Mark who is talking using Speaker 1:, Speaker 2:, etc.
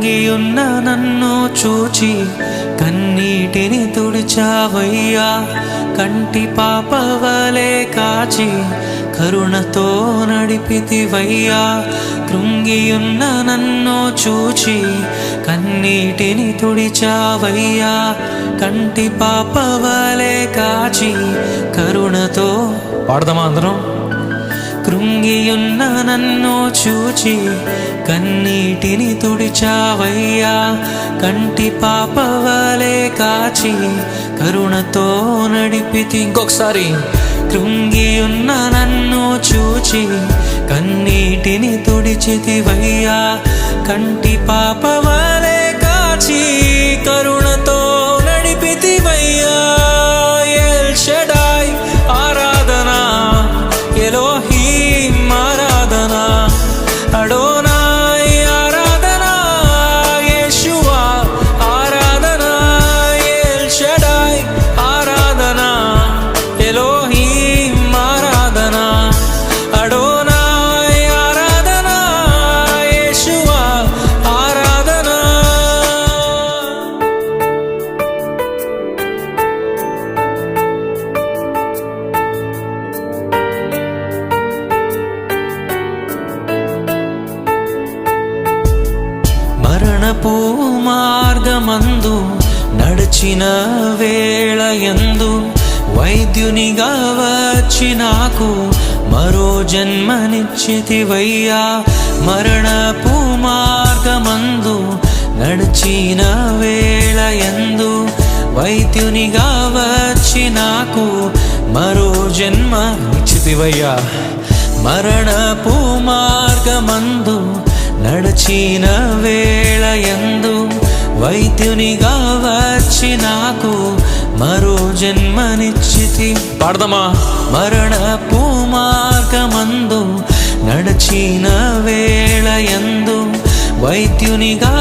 Speaker 1: కృంగియున్న నన్ను చూచి కన్నీటిని తుడిచావయ్యా. కంటి పాపవలే కాచి కరుణతో నడిపితివయ్యా. కృంగియున్న నన్ను చూచి కన్నీటిని తుడిచావయ్యా. కంటి పాపవలే కాచి కరుణతో పాడదామా అందరం? కృంగియున్న నన్ను చూచి కన్నీటిని తుడిచావయ్యా. కంటి పాపవలే కాచి కరుణతో నడిపితి. ఇంకొకసారి. కృంగియున్న నన్ను చూచి కన్నీటిని తుడిచితివయ్యా. కంటి పాపవలే కాచి కరుణతో నడిపితివయ్యా. ఎల్ షడాయ్ ఆరాధనా, ఎలోహీం ఆరాధనా, అడోనాయ్ ఆరాధనా, యేషువా ఆరాధనా, ఎల్ షడాయ్ ఆరాధనా, ఎలోహీం ఆరాధనా, అడోనాయ్ ఆరాధనా, యేషువా ఆరాధనా. మరణపు మార్గమందు నడిచిన వేళయందు వైద్యునిగా వచ్చి నాకు మరో జన్మనిచ్చితివయ్యా. మరణపు మార్గమందు నడిచిన వేళయందు వైద్యునిగా వచ్చి నాకు మరో జన్మనిచ్చితివయ్యా. మరణపు మార్గమందు నడిచిన వేళయందు వైద్యునిగా వచ్చి నాకు మరో జన్మనిచ్చితి. పాడదామా? మరణపు మార్గమందు నడిచిన వేళయందు వైద్యునిగా